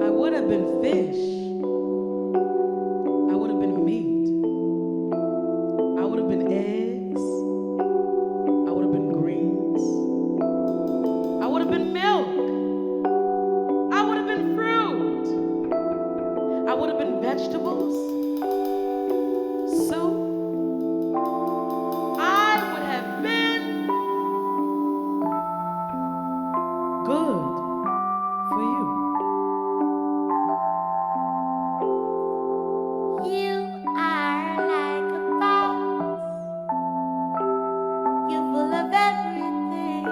I would have been fish. I would have been meat. I would have been eggs. I would have been greens. I would have been milk. I would have been fruit. I would have been vegetables. So I would have been good for you. You are like a fox. You're full of everything.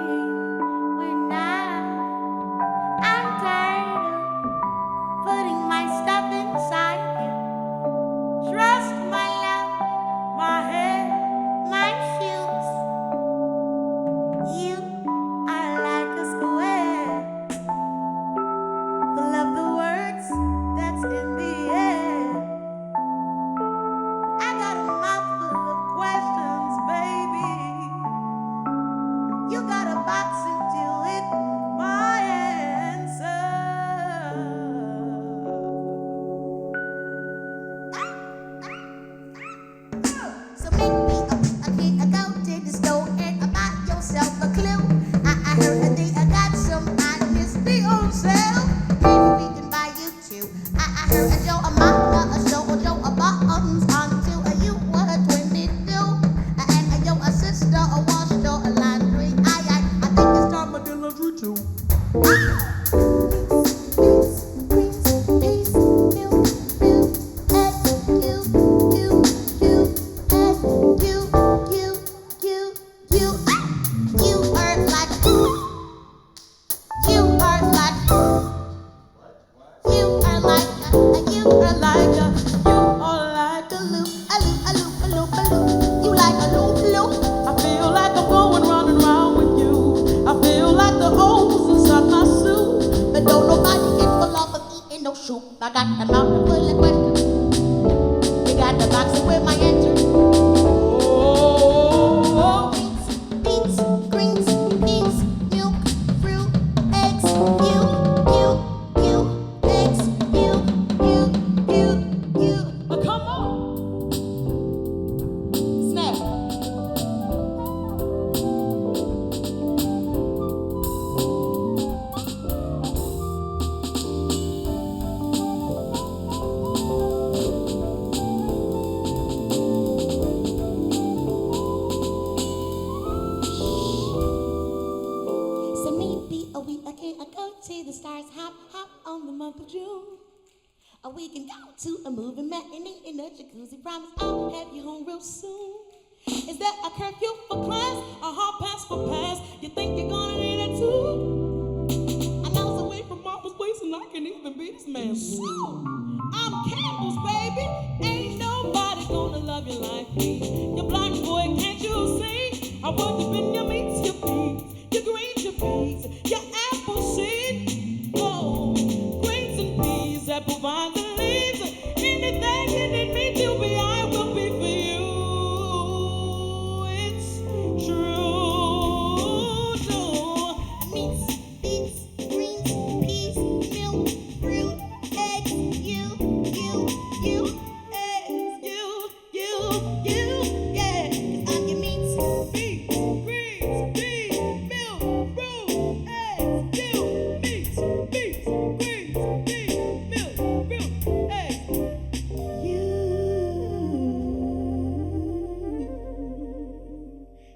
When I'm tired of putting my stuff inside you. Trust my love, my hair, my shoes. You are like a square, full of the words that's in the air. I got a mouthful of questions, baby. You got a box into it, my answer. So maybe I can't go to the store and buy yourself a clue. I heard that they got some honesty on sale. Maybe we can buy you two. I heard a Joe, a mama, a show, a Joe, a bottoms until you were 22. And a yo, a sister, a wash, or a laundry. I think it's time for delivery too. Peace, milk, fruit, eggs, you are like, you are like, you are like, you are like, you are like a loop, a loop, a loop, a loop, a loop. You like a loop, loop. I feel like I'm going round and round with you. I feel like the holes inside my suit. But don't nobody get full off of eating no soup. I got the mouth full of questions. You got the box with my answer. Oh, Beets, greens, peas, milk, fruit, eggs, eggs, come on. snap. So maybe a week again, I go to the stars, hop on the month of June. Or we can go to a movie matinee in a jacuzzi. Promise I'll have you home real soon. Is there a curfew for class? A hard pass for pass? You think you're gonna need it too? I know it's away from Martha's place and I can even be this man's soul. I'm Campbell's baby. Ain't nobody gonna love you like me. You blind boy, can't you see? I would have been your meats, your beans, your greens, your peas, your apple seed. Oh, greens and peas, apple vines and leaves. Anything you need me to be, I will be for you. It's true. No. Meats, beets, greens, peas, milk, fruit, eggs, yeah. 'Cause I'm your meats, beets, greens, peas, milk, fruit, eggs, meats, greens, peas, milk, fruit, eggs.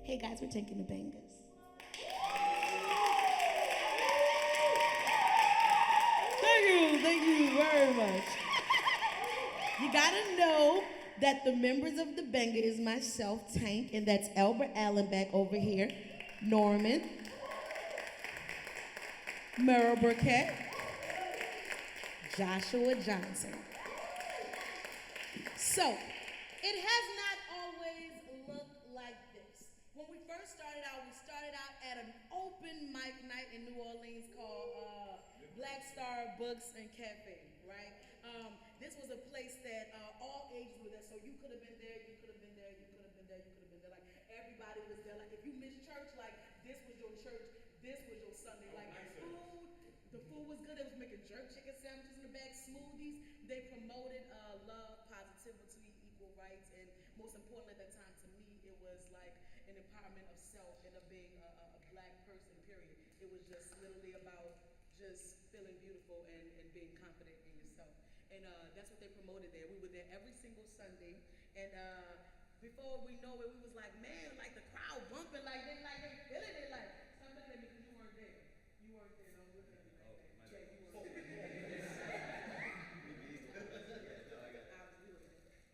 Hey guys, we're taking the Bangas. Thank you very much. You gotta know that the members of the Benga is myself, Tank, and that's Albert Allen back over here, Norman, Merle Burkett, Joshua Johnson. So, it has not always Black Star Books and Cafe, right? This was a place that all ages were there, so you could have been there, you could have been there, you could have been there, you could have been there. Like everybody was there. Like if you missed church, like this was your church, this was your Sunday. Like the food was good. They was making jerk chicken sandwiches in the back, smoothies. They promoted love, positivity, equal rights, and most importantly at that time to me, it was like an empowerment of self and of being a black person, period. It was just literally about just feeling beautiful and being confident in yourself. And that's what they promoted there. We were there every single Sunday. And before we know it, we was like, man, like the crowd bumping, like they feeling it. Like, stop looking at me because you weren't there. You weren't there. Don't look at me like that. Yeah, you weren't there.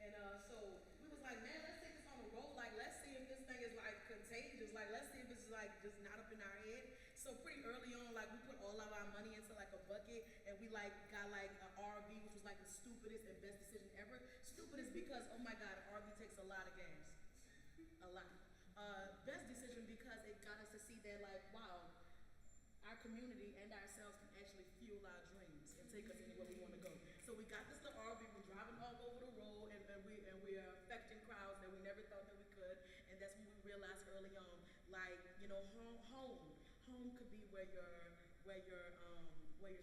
And so we was like, man, let's take this on the road. Like, let's see if this thing is like contagious. Like, let's see if it's like just not up in our head. So pretty early on, like we put all of our money into like a bucket, and we like got like an RV, which was like the stupidest and best decision ever. Stupidest because oh my God, RV takes a lot of gas, a lot. Best decision because it got us to see that like wow. Our community and ourselves can actually fuel our dreams and take us anywhere we want to go. So we got this little RV, we're driving all over the road, and we are affecting crowds that we never thought that we could. And that's when we realized early on, like home could be where your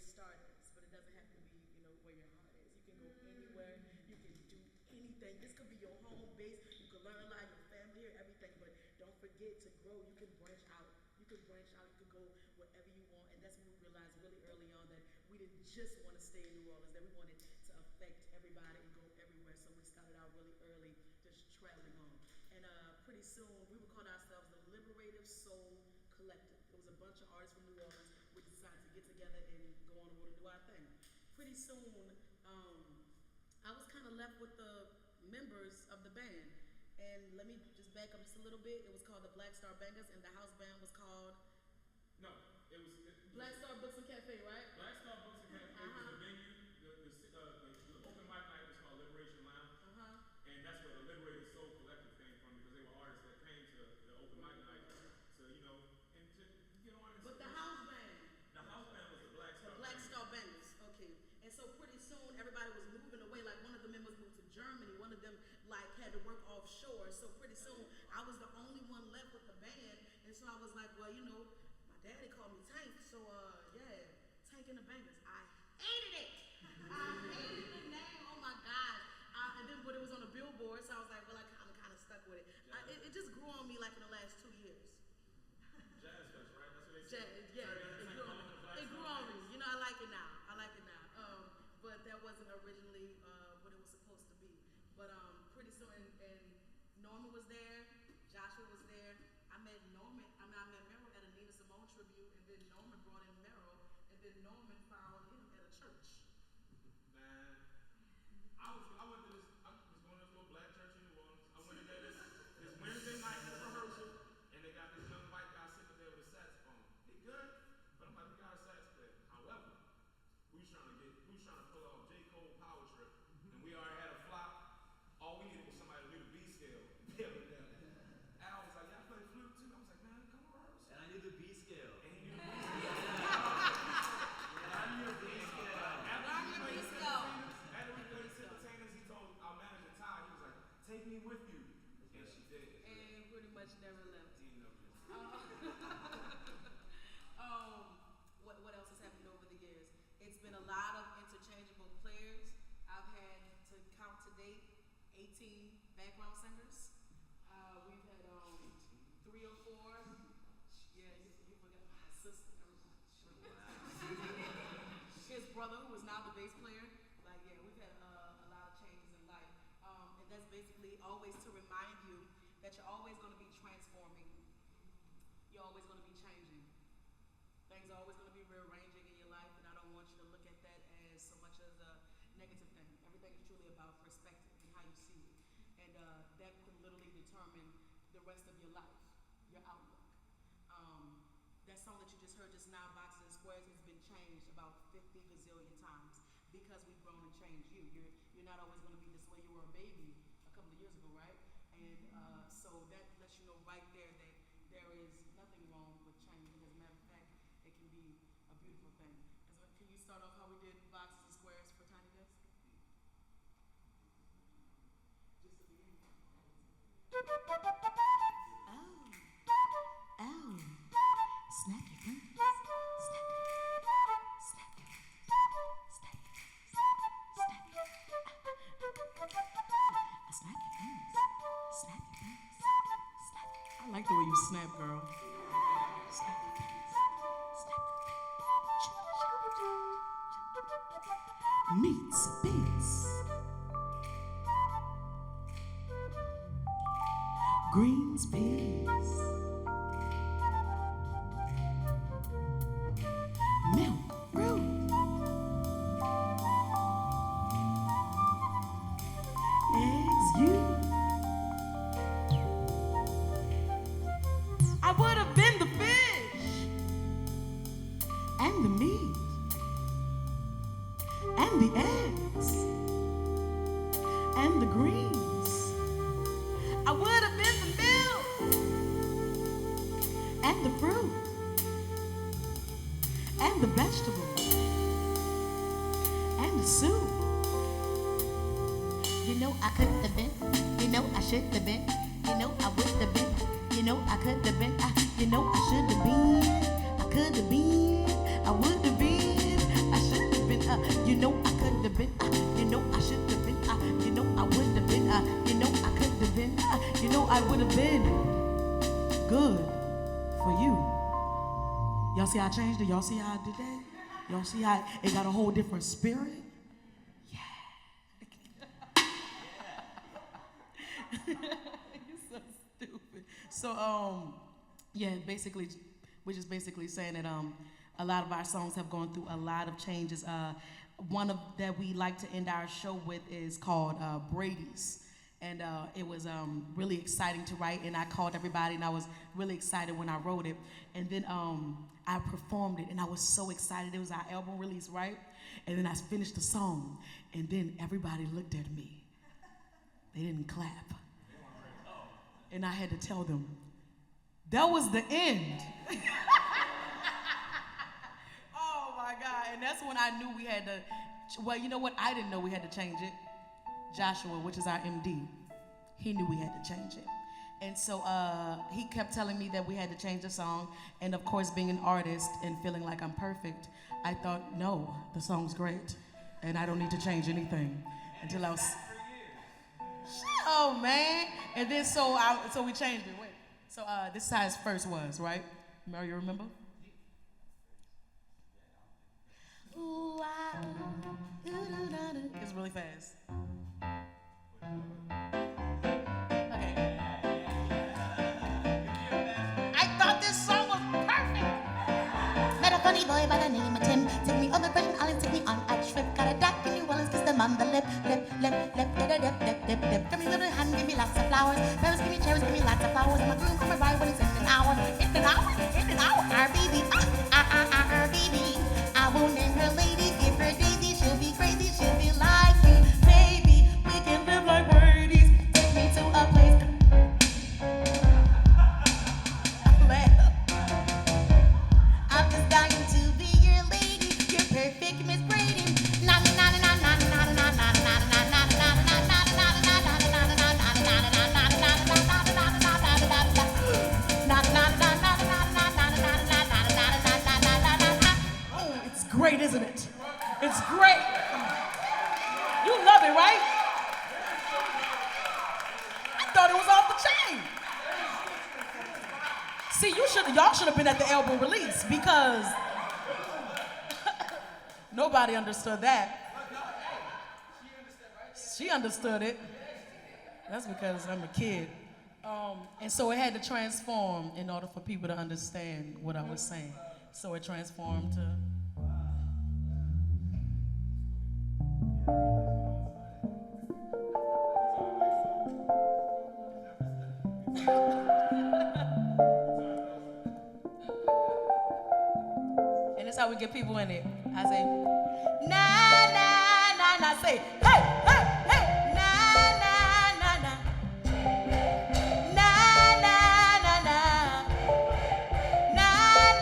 start is, but it doesn't have to be where your heart is. You can go anywhere, you can do anything. This could be your home base. You can learn a lot, your family here, everything. But don't forget to grow. You can branch out. You could branch out, you could go wherever you want, and that's when we realized really early on that we didn't just want to stay in New Orleans, that we wanted to affect everybody and go everywhere, so we started out really early, just traveling on. And pretty soon, we would call ourselves the Liberative Soul Collective. It was a bunch of artists from New Orleans. We decided to get together and go on the road and do our thing. Pretty soon, I was kind of left with the members of the band. And let me just back up just a little bit. It was called the Black Star Bangas, and the house band was called? No, it was Black Star Books and Cafe, right? Black Star Books and Cafe was the venue. The open mic night was called Liberation Lounge, and that's where the Liberated Soul Collective came from because they were artists that came to the open mic night to and to get on. But the house band. The house band was the Black Star. The Black Star Bangas, okay. And so pretty soon everybody was moving away. Like one of the members moved to Germany. One of them like had to work offshore. So pretty soon I was the only one left with the band. And so I was like, well, my daddy called me Tank. So yeah, Tank and the Bangas. I hated it. I hated the name. Oh my God. And then when it was on the billboard, so I was like, well, I'm kind of stuck with it. It just grew on me like in the last 2 years. Jazz Fest, right? That's what they said. Yeah, it grew on me. I like it now. But that wasn't originally what it was supposed to be. But pretty soon, and Norman was there, Joshua was there. I met Merrill at a Nina Simone tribute, and then Norman brought in Merrill, and then Norman found him at a church. Man, I was going to this little black church in New Orleans. I went in there this Wednesday night for rehearsal, and they got this young white guy sitting there with a saxophone. He good, but I'm like, we got a sax player. However, we was trying to pull off J. Cole Power Trip, and we already had a flop. All we needed was somebody to do the B scale. Al was like, y'all play flute too? I was like, man, come on, rehearse. And I knew the B scale. And he knew the B scale. I knew the B scale. After we played Entertainers, he told our manager Ty, he was like, take me with you. And she did. And pretty much never left. He didn't know this. What else has happened over the years? It's been a lot of interchangeable players. I've had to count to date 18 background singers. We've had 3 or 4. Yeah, you forgot my sister. His brother, who is now the bass player. Like, yeah, we've had a lot of changes in life. And that's basically always to remind you that you're always going to be transforming. You're always going to be changing. Things are always going to be rearranging in your life, and I don't want you to look at that as so much as a negative thing. Everything is truly about perspective and how you see it. And that could literally determine the rest of your life, your outlook. That song that you just heard just now, Boxes and Squares, has been changed about 50 gazillion times because we've grown and changed you. You're not always going to be this way you were a baby a couple of years ago, right? And so that lets you know right there that there is nothing wrong with change. As a matter of fact, it can be a beautiful thing. Can you start off how we did boxes and squares for Tiny Desk? Oh, snap your fingers. Snap your fingers. Snap your fingers. Snap your fingers. Snap your fingers. Snap your fingers. Snap your I like the way you snap, girl. snap your fingers. Snap Meats, beans, greens, peas, milk, fruit, eggs, you. I would have been the fish and the meat and the eggs and the greens. I would have been the milk and the fruit and the vegetables and the soup. You know I could have been. You know I should have been. You know I would have been. You know I could have been. You know I should have been. I could have been. I would have been. I should have been. You know I could have been. You know I should have been. You know I would have been. You know I could have been. You know I would have been good for you. Y'all see how I changed it? Y'all see how I did that? Y'all see how it got a whole different spirit? You're so stupid. So, yeah, basically, we're just basically saying that a lot of our songs have gone through a lot of changes. One of that we like to end our show with is called Brady's. And it was really exciting to write, and I called everybody, and I was really excited when I wrote it. And then I performed it, and I was so excited. It was our album release, right? And then I finished the song, and then everybody looked at me. They didn't clap. And I had to tell them, that was the end. Oh my God, and that's when I knew we had to, well, you know what? I didn't know we had to change it. Joshua, which is our MD, he knew we had to change it. And so he kept telling me that we had to change the song. And of course, being an artist and feeling like I'm perfect, I thought, no, the song's great. And I don't need to change anything until I was. Oh man. And then so we changed it. Wait. So this is how his first was, right? Mary, you remember? Ooh, it's really fast. Okay. I thought this song was perfect. Met a funny boy by the name of Tim. Took me over Persian Island, took me on a trip. Got a duck in New Orleans, kissed him on the lip. Give me a little hand, give me lots of flowers. Berries, give me cherries, give me lots of flowers. And my groom come by when it's in an hour. In an hour, in an hour. Our baby, our baby. I won't name her lady, give her Daisy. She'll be crazy, she'll be like me. Baby, we can live like Brady's. Take me to a place. I'm just dying to be your lady. You're perfect, Miss Brady. Na na na na na na na na na na na na na na Oh, it's great, isn't it? It's great. You love it, right? I thought it was off the chain. See, y'all should have been at the album release because nobody understood that. She understood it. That's because I'm a kid. And so it had to transform in order for people to understand what I was saying. So it transformed to. And that's how we get people in it. I say, na na na na. Say, hey hey hey, na na na na, na na na na, na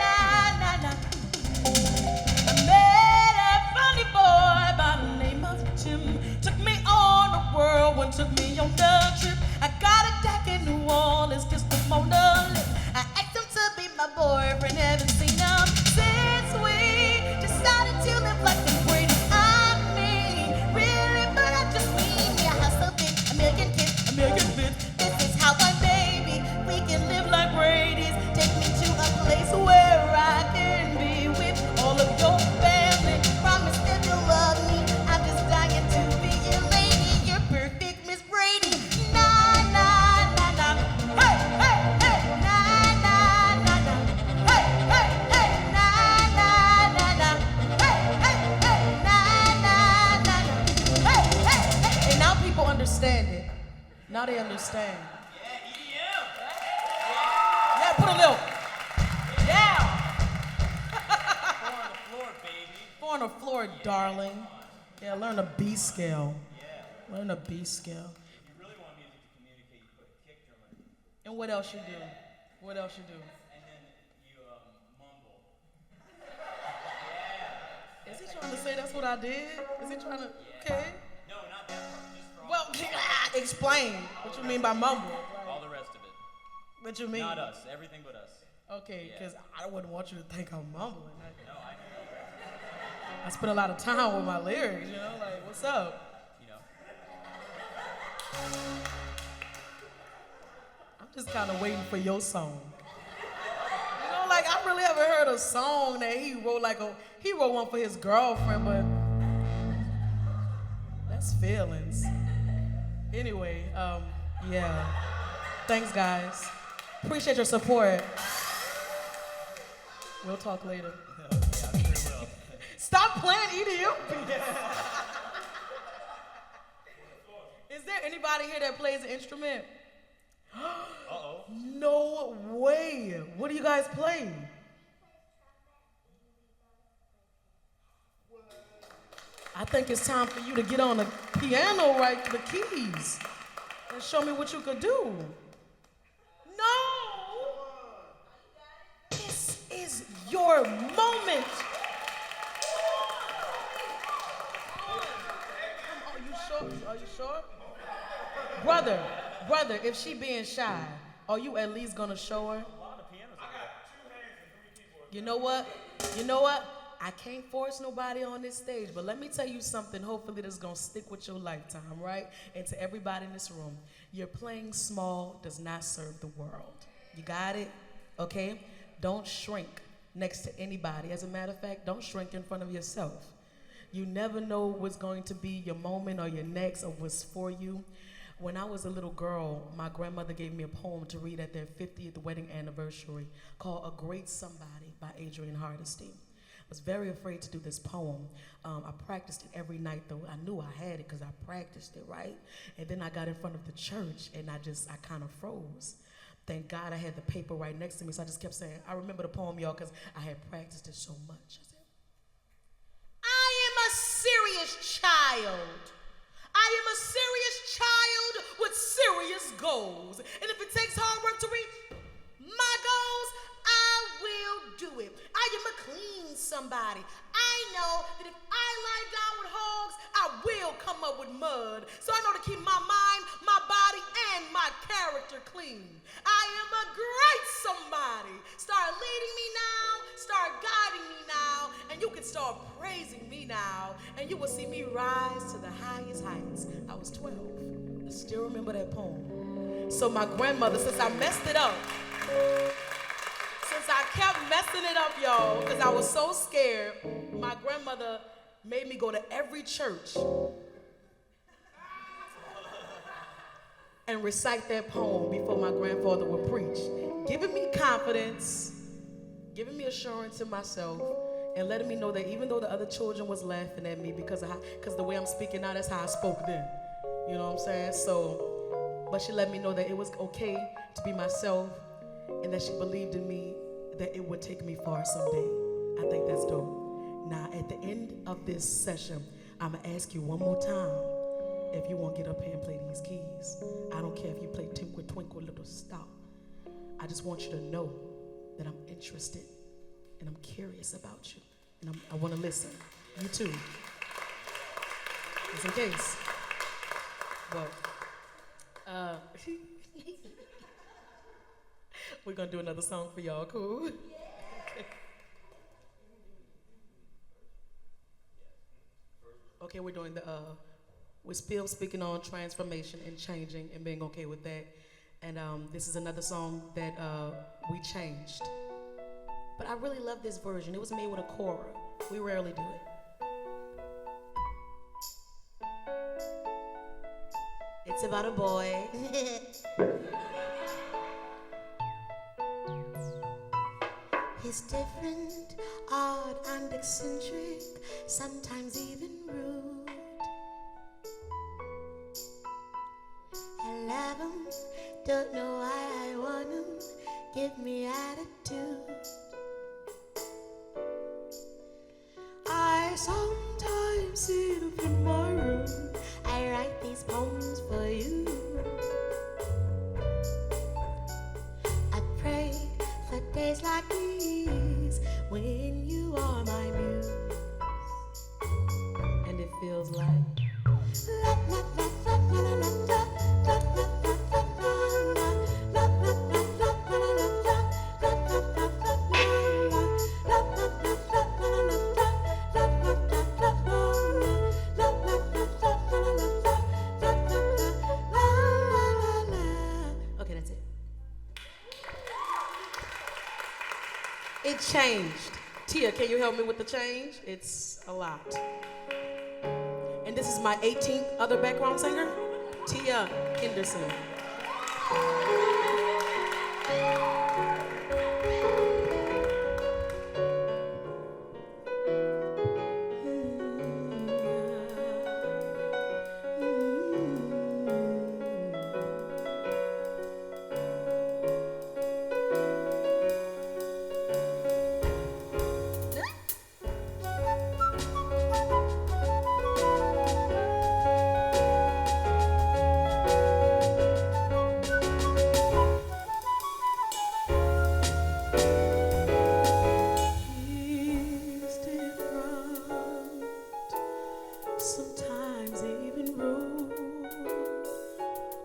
na na na. I met a Mona Lisa. I asked him to be my boyfriend, haven't seen him since we decided to live like the Brady. I mean, really, but I just mean your house so big, a million kids, a million bits. This is how I, baby, we can live like Brady's. Take me to a place where I can be with all of your family. Promise that you'll love me. I'm just dying to be your lady. You're perfect, Miss Brady. Nah, nah, nah, nah. Hey, hey, hey. Nah, nah, nah, nah. Hey, hey, hey. Nah, nah, nah, nah. Hey, hey, hey. Nah, nah, nah, nah. Hey, hey, hey. And now people understand it. Now they understand. Yeah, put a little. Yeah. Four on the floor, baby. Four on the floor, darling. Yeah, learn a B scale. Learn a B scale. If you really want music to communicate, you put a kick drum on it. And what else you do? What else you do? And then you mumble. Is he trying to say that's what I did? Is he trying to? Okay. No, not that part. Just for all, Well, explain what you mean by mumble. all the rest of it. What you mean? Not us. Everything but us. Okay, Yeah. because I wouldn't want you to think I'm mumbling. No, I know. I spend a lot of time with my lyrics, you know, like, what's up? You know. I'm just kind of waiting for your song. You know, like, I really haven't heard a song that he wrote one for his girlfriend, but that's feelings. Anyway, yeah. Thanks, guys. Appreciate your support. We'll talk later. Yeah, I'm sure will. Stop playing EDM. Is there anybody here that plays an instrument? Uh-oh. No way. What do you guys play? I think it's time for you to get on the piano, right, the keys, and show me what you could do. No! This is your moment. Are you sure? Are you sure? Brother, if she being shy, are you at least gonna show her? A lot of pianos over there. You know what? You know what? I can't force nobody on this stage, but let me tell you something, hopefully that's gonna stick with your lifetime, right? And to everybody in this room, you're playing small does not serve the world. You got it? Okay? Don't shrink next to anybody. As a matter of fact, don't shrink in front of yourself. You never know what's going to be your moment or your next or what's for you. When I was a little girl, my grandmother gave me a poem to read at their 50th wedding anniversary called A Great Somebody by Adrian Hardesty. I was very afraid to do this poem. I practiced it every night, though. I knew I had it because I practiced it, right? And then I got in front of the church, and I kind of froze. Thank God I had the paper right next to me, so I just kept saying, I remember the poem, y'all, because I had practiced it so much. I said, I am a serious child. I am a serious child with serious goals. And if it takes hard work to reach my goals, I will do it. I am a clean somebody. I know that if I lie down with hogs, I will come up with mud. So I know to keep my mind, my body, and my character clean. I am a great somebody. Start leading me now, start guiding me now, and you can start praising me now, and you will see me rise to the highest heights. I was 12. I still remember that poem. So my grandmother, since I messed it up, since I kept messing it up, y'all, because I was so scared, my grandmother made me go to every church and recite that poem before my grandfather would preach, giving me confidence, giving me assurance in myself, and letting me know that even though the other children was laughing at me because the way I'm speaking now, that's how I spoke then. You know what I'm saying? So, but she let me know that it was okay to be myself, and that she believed in me, that it would take me far someday. I think that's dope. Now, at the end of this session, I'm gonna ask you one more time if you want to get up here and play these keys. I don't care if you play Twinkle Twinkle Little Star. I just want you to know that I'm interested and I'm curious about you, and I want to listen. You too. Just in case. But We're gonna do another song for y'all, cool? Okay, we're doing we're still speaking on transformation and changing and being okay with that. And this is another song that we changed. But I really love this version. It was made with a kora. We rarely do it. It's about a boy. He's different, odd, and eccentric, sometimes even rude. I love him, don't know why I want him, give me attitude. I sometimes sit up in my room, I write these poems for you. I pray for days like these when you are my muse. And it feels like La la la la la la la la la la okay, that's it. It changed. Tia, can you help me with the change? It's a lot. And this is my 18th other background singer, Tia Henderson. He's different, sometimes even rude.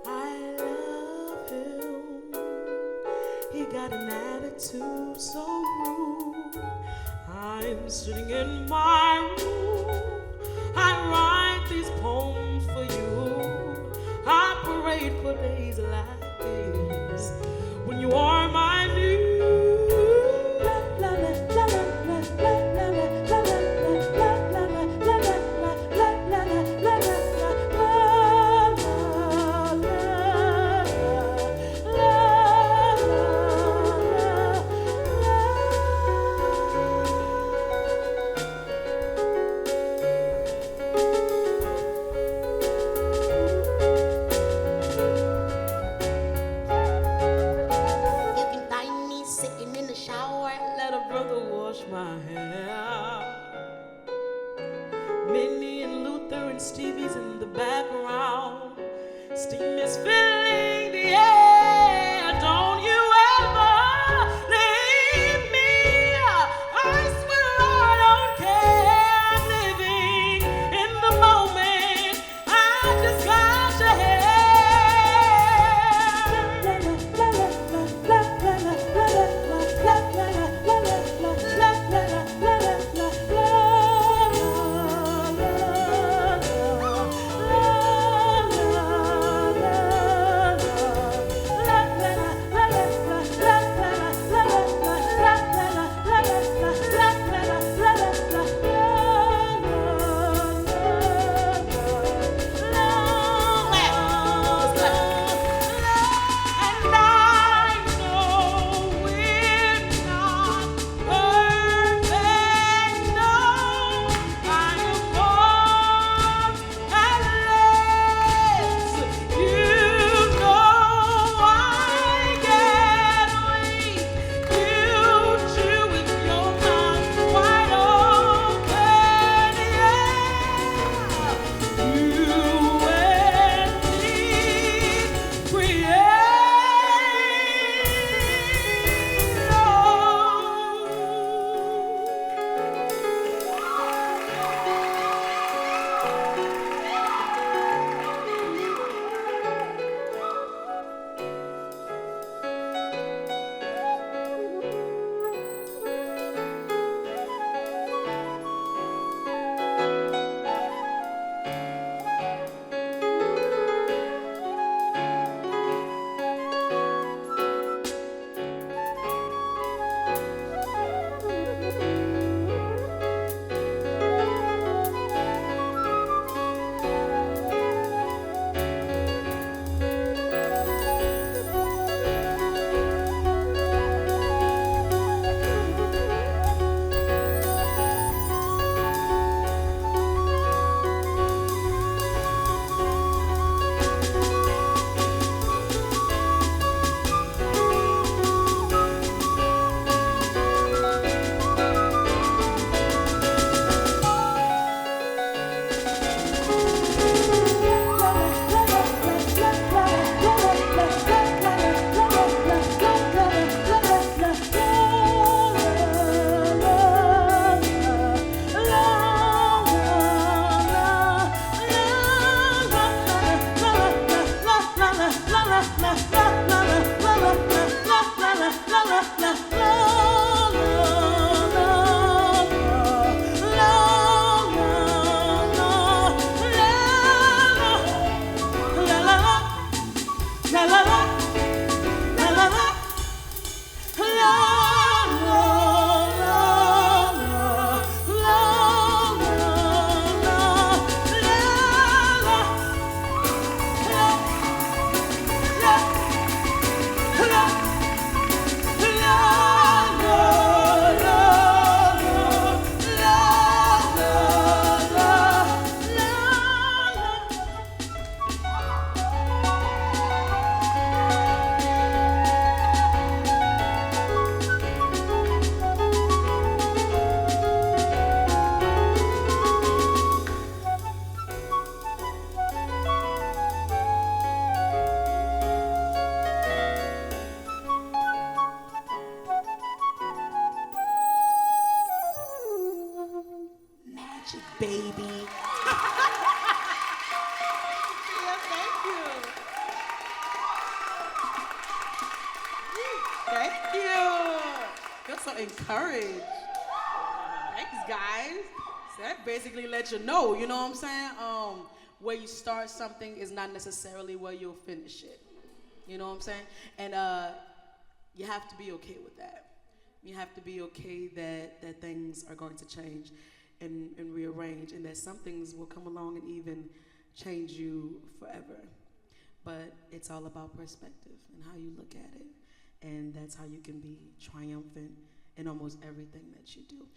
I love him. He got an attitude so rude. I'm sitting in my room. I write these poems for you. I parade for days like this when you are my muse. You can find me sitting in the shower. Let a brother wash my hair. Minnie and Luther and Stevie's in the background. Steam is filling the air. Don't you ever leave me. I swear I don't care. I'm living in the moment. I just got your hair. baby. Yeah, thank you. Thank you. You're so encouraged. Thanks, guys. So that basically lets you know, you know what I'm saying? Where you start something is not necessarily where you'll finish it. You know what I'm saying? And you have to be okay with that. You have to be okay that things are going to change and rearrange, and that some things will come along and even change you forever. But it's all about perspective and how you look at it. And that's how you can be triumphant in almost everything that you do.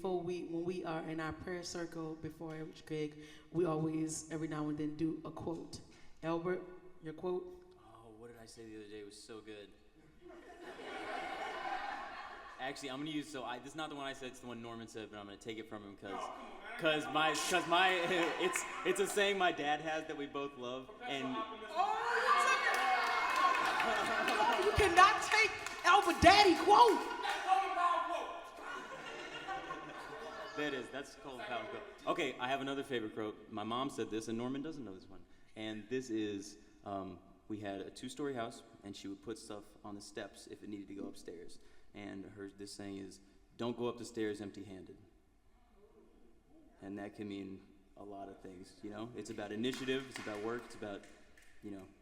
When we are in our prayer circle before every gig, we always, every now and then, do a quote. Albert, your quote? Oh, what did I say the other day? It was so good. Actually, I'm gonna use, this is not the one I said, it's the one Norman said, but I'm gonna take it from him cause it's a saying my dad has that we both love, and You cannot take Albert Daddy quote. that's Colin Powell's quote. Okay, I have another favorite quote. My mom said this, and Norman doesn't know this one. And this is, we had a 2-story house, and she would put stuff on the steps if it needed to go upstairs. And this saying is, don't go up the stairs empty-handed. And that can mean a lot of things, you know? It's about initiative, it's about work, it's about,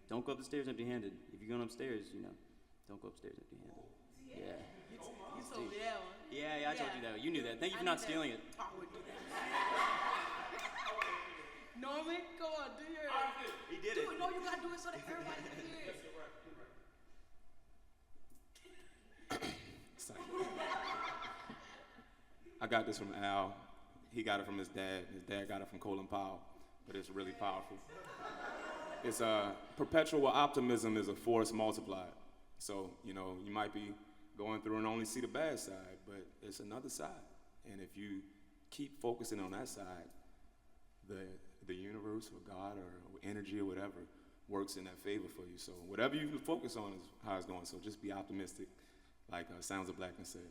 don't go up the stairs empty-handed. If you're going upstairs, don't go upstairs empty-handed. Yeah. You told me that one. Yeah, I told you that. You knew that. Thank you for not stealing it. I would do that. Norman, go on, do your. He did Do it. No, you gotta do it so that everybody can hear it. I got this from Al. He got it from his dad. His dad got it from Colin Powell, but it's really powerful. It's perpetual optimism is a force multiplied. So, you might be going through and only see the bad side, but it's another side. And if you keep focusing on that side, the universe or God or energy or whatever works in that favor for you. So whatever you focus on is how it's going. So just be optimistic, like Sounds of Blackness said.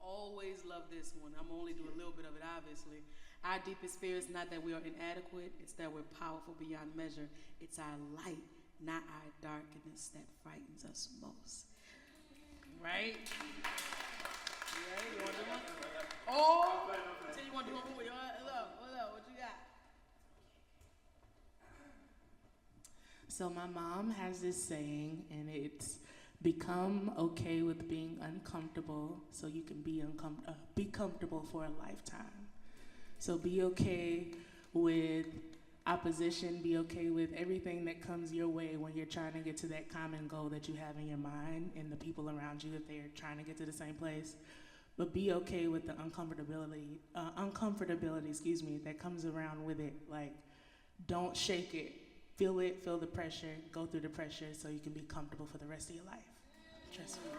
Always love this one. I'm only do a little bit of it, obviously. Our deepest fear is not that we are inadequate, it's that we're powerful beyond measure. It's our light, not our darkness, that frightens us most. Right? Yeah, you want to do one? Oh! Tell you want to do one more. What up? What you got? So my mom has this saying, and it's become okay with being uncomfortable so you can be comfortable for a lifetime. So be okay with opposition, be okay with everything that comes your way when you're trying to get to that common goal that you have in your mind and the people around you if they're trying to get to the same place. But be okay with the uncomfortability, that comes around with it. Like, don't shake it. Feel it, feel the pressure, go through the pressure so you can be comfortable for the rest of your life. Trust me.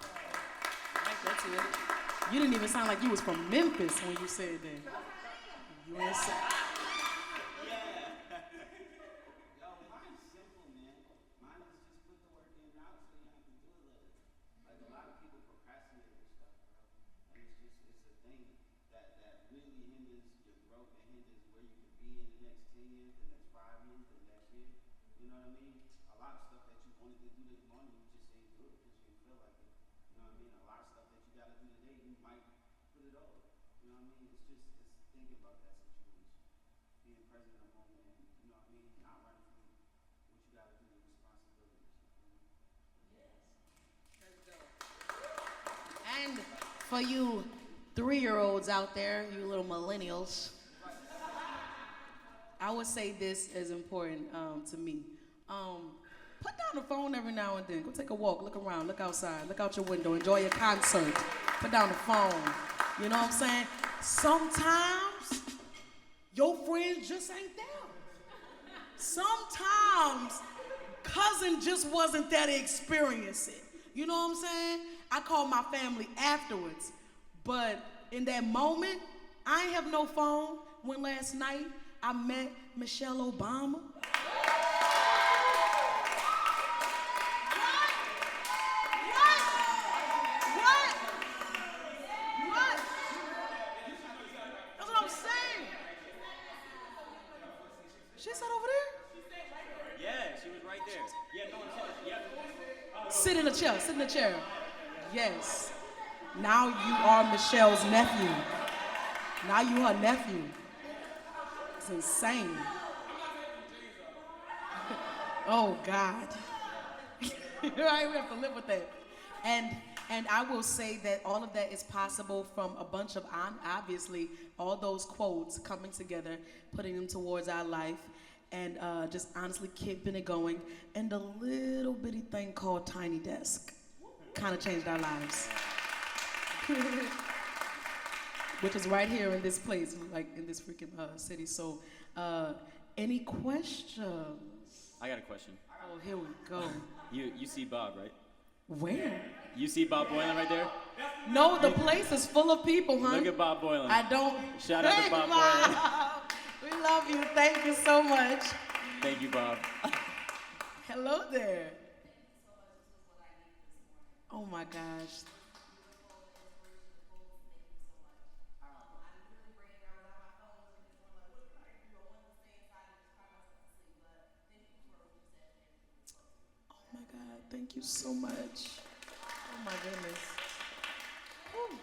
That's it. You didn't even sound like you was from Memphis when you said that. You ain't say. Yo, mine's simple, man. Mine is just put the work in now so you have to do it later. Like a lot of people procrastinate with stuff, bro. And it's a thing that really hinders your growth and hinders where you could be in the next 10 years, the next 5 years, the next year. You know what I mean? A lot of stuff that you wanted to do this morning, you just ain't do it because you didn't feel like it. You know what I mean? A lot of stuff that you got to do today, you might put it over. You know what I mean? It's thinking about that situation. Being present in the moment and, you know what I mean? Not running from what you got to do, the responsibilities. And for you 3-year-olds out there, you little millennials, I would say this is important to me. Put down the phone every now and then. Go take a walk, look around, look outside, look out your window, enjoy your concert. Put down the phone. You know what I'm saying? Sometimes your friends just ain't there. Sometimes cousin just wasn't there to experience it. You know what I'm saying? I called my family afterwards. But in that moment, I ain't have no phone. When last night I met Michelle Obama. What? That's what I'm saying. She sat over there? Yeah, she was right there. Yeah, no one said it. Yeah. Sit in a chair, sit in a chair. Yes. Now you are Michelle's nephew. Now you her nephew. It's insane. Oh God. Right, we have to live with that. And I will say that all of that is possible from a bunch of, obviously, all those quotes coming together, putting them towards our life, and just honestly keeping it going. And a little bitty thing called Tiny Desk kind of changed our lives. Which is right here in this place, like in this freaking city. So, any questions? I got a question. Oh, here we go. You see Bob, right? Where? You see Bob Boylan right there? No, the place is full of people, huh? Look at Bob Boylan. I don't. Shout out to Hey, Bob Boylan. We love you. Thank you so much. Thank you, Bob. Hello there. Oh my gosh. Oh my God. Thank you so much. Oh my goodness. Whew.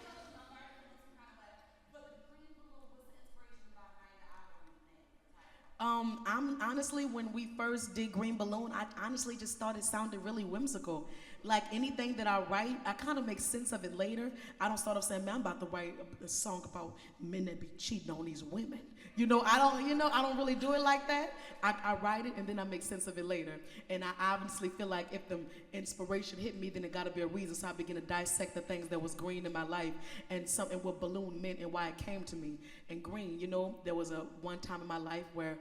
I'm honestly, when we first did Green Balloon, I honestly just thought it sounded really whimsical. Like anything that I write, I kind of make sense of it later. I don't start off saying, man, I'm about to write a song about men that be cheating on these women. I don't really do it like that. I write it and then I make sense of it later. And I obviously feel like if the inspiration hit me, then it gotta be a reason. So I begin to dissect the things that was green in my life and what balloon meant and why it came to me. And green, there was a one time in my life where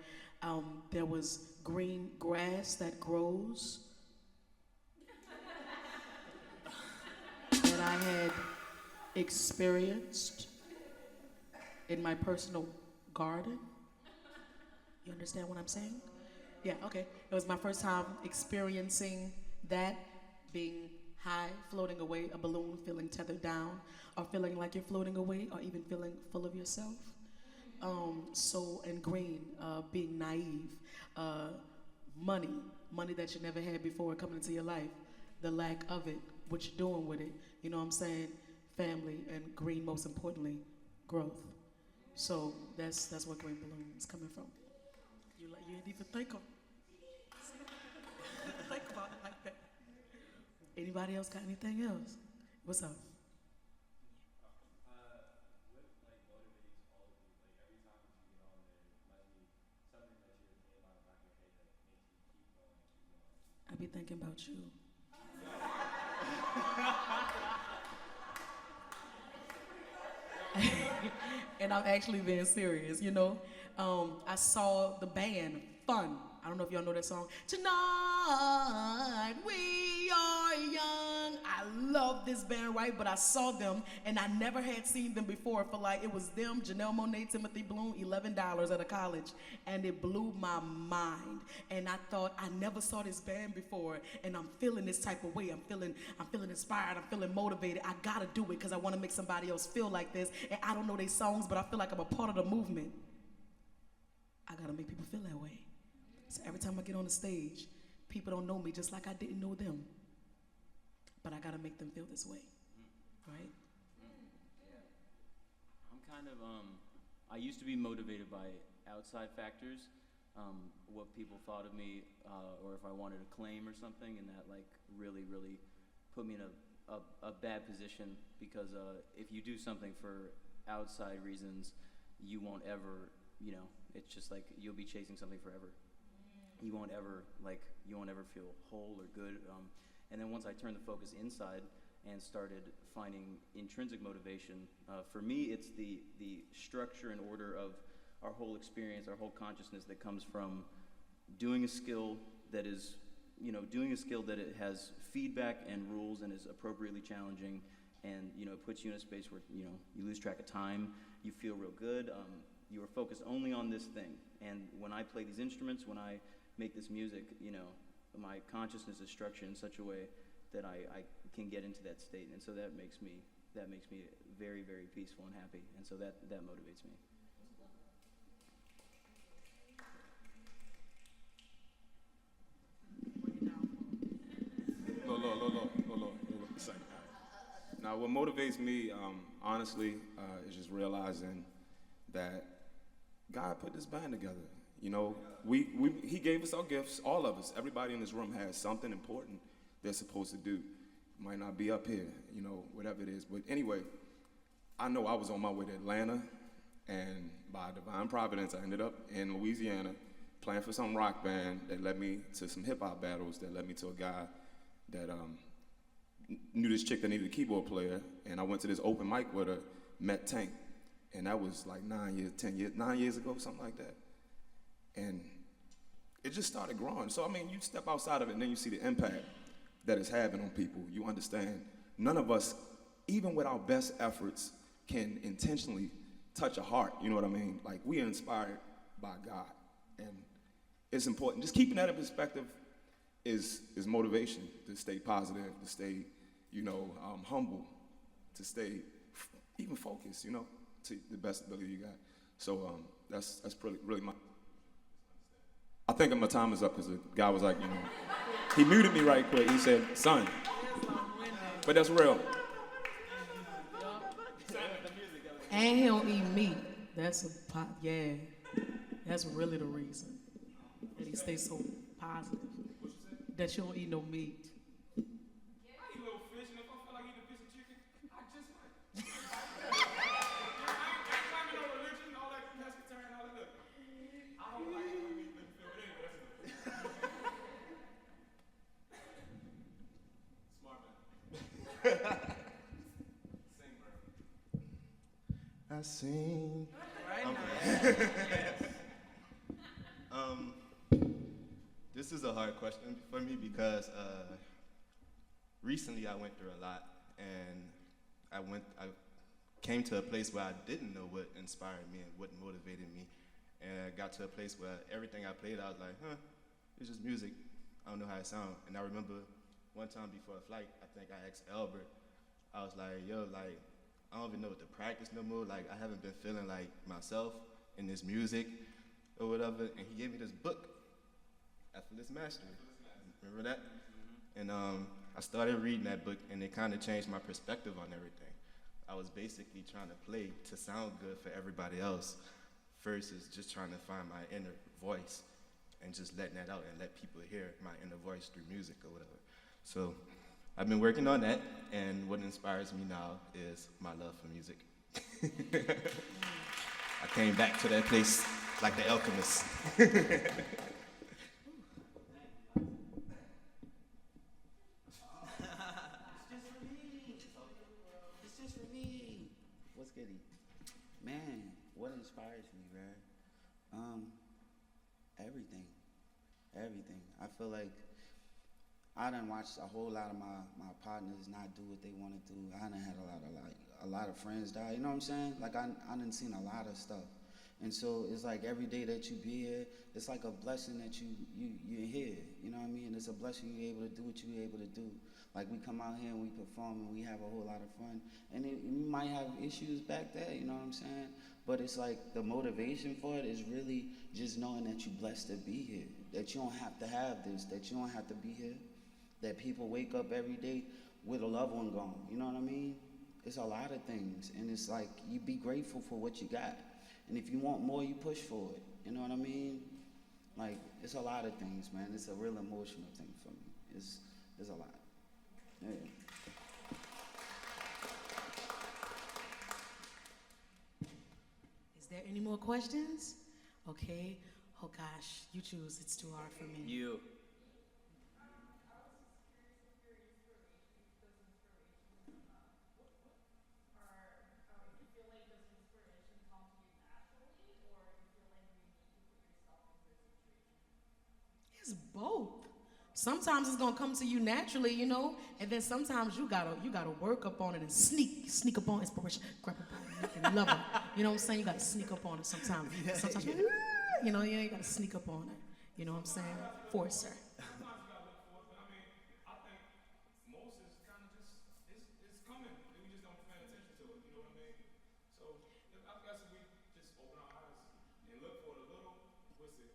there was green grass that grows that I had experienced in my personal garden. You understand what I'm saying? Yeah, okay. It was my first time experiencing that, being high, floating away, a balloon, feeling tethered down, or feeling like you're floating away, or even feeling full of yourself. And green, being naive, money that you never had before coming into your life, the lack of it, what you're doing with it, you know what I'm saying? Family, and green, most importantly, growth. So that's where Green Balloon is coming from. You need to think about it like that. Anybody else got anything else? What's up? I be thinking about you. And I'm actually being serious, I saw the band Fun. I don't know if y'all know that song. Tonight we are young. I love this band, right? But I saw them, and I never had seen them before. For like, it was them, Janelle Monáe, Timothy Bloom, $11 at a college, and it blew my mind. And I thought, I never saw this band before, and I'm feeling this type of way. I'm feeling inspired. I'm feeling motivated. I gotta do it because I want to make somebody else feel like this. And I don't know their songs, but I feel like I'm a part of the movement. I gotta make people feel that way. So every time I get on the stage, people don't know me just like I didn't know them. But I gotta make them feel this way, right? I'm kind of, I used to be motivated by outside factors, what people thought of me, or if I wanted a claim or something, and that like really, really put me in a bad position because if you do something for outside reasons, you won't ever, it's just like you'll be chasing something forever. you won't ever feel whole or good. And then once I turned the focus inside and started finding intrinsic motivation, for me it's the structure and order of our whole experience, our whole consciousness that comes from doing a skill that is, doing a skill that it has feedback and rules and is appropriately challenging, and it puts you in a space where you lose track of time, you feel real good, you are focused only on this thing. And when I play these instruments, when I make this music, my consciousness is structured in such a way that I can get into that state, and so that makes me very, very peaceful and happy, and so that motivates me. Look. A second. Now, what motivates me, honestly, is just realizing that God put this band together. He gave us our gifts, all of us. Everybody in this room has something important they're supposed to do. Might not be up here, whatever it is. But anyway, I know I was on my way to Atlanta, and by divine providence, I ended up in Louisiana playing for some rock band that led me to some hip-hop battles that led me to a guy that knew this chick that needed a keyboard player, and I went to this open mic with her, met Tank, and that was like 9 years ago, something like that. And it just started growing. So, you step outside of it, and then you see the impact that it's having on people. You understand, none of us, even with our best efforts, can intentionally touch a heart, you know what I mean? Like, we are inspired by God, and it's important. Just keeping that in perspective is motivation, to stay positive, to stay, humble, to stay even focused, to the best ability you got. So that's really my. I think my time is up because the guy was like, he muted me right quick. He said, "Son," but that's real. And he don't eat meat. That's really the reason that he stays so positive. That you don't eat no meat. I eat a little fish, and if I feel like eating a piece of chicken, I just might. I ain't claiming no religion, all that pescatarian, all that. Look, I don't like eating meat, but feel it anyway. That's enough. Smart man. Sing, bro. I sing. Right now. This is a hard question for me because recently I went through a lot, and I came to a place where I didn't know what inspired me and what motivated me, and I got to a place where everything I played, I was like, it's just music. I don't know how it sounds. And I remember one time before a flight, I think I asked Albert, I was like, I don't even know what to practice no more. Like, I haven't been feeling like myself in this music or whatever. And he gave me this book, Effortless Mastery. Remember that? And I started reading that book, and it kind of changed my perspective on everything. I was basically trying to play to sound good for everybody else versus just trying to find my inner voice and just letting that out and let people hear my inner voice through music or whatever. So I've been working on that, and what inspires me now is my love for music. I came back to that place like the alchemist. It's just for me. What's goody? Man, what inspires me, man? Everything. I feel like I done watched a whole lot of my partners not do what they want to do. I done had a lot of friends die. You know what I'm saying? Like I done seen a lot of stuff. And so it's like every day that you be here, it's like a blessing that you're here. You know what I mean? It's a blessing you're able to do what you're able to do. Like we come out here and we perform and we have a whole lot of fun. And we might have issues back there, you know what I'm saying? But it's like the motivation for it is really just knowing that you're blessed to be here. That you don't have to have this, that you don't have to be here. That people wake up every day with a loved one gone. You know what I mean? It's a lot of things. And it's like you be grateful for what you got. And if you want more, you push for it. You know what I mean? Like, it's a lot of things, man. It's a real emotional thing for me. It's a lot. Yeah. Is there any more questions? Okay, Oh gosh, you choose. It's too hard for me. You. It's both. Sometimes it's gonna come to you naturally, you know, and then sometimes you gotta work up on it and sneak up on inspiration, grab it by the neck and love it. You know what I'm saying? You gotta sneak up on it sometimes. Sometimes you know, yeah, you gotta sneak up on it. You know what I'm saying? Force her. Sometimes you gotta look for it, but I mean, I think most is kind of just it's coming. We just don't pay attention to it. You know what I mean? So I guess if we just open our eyes and look for it a little, we'll see.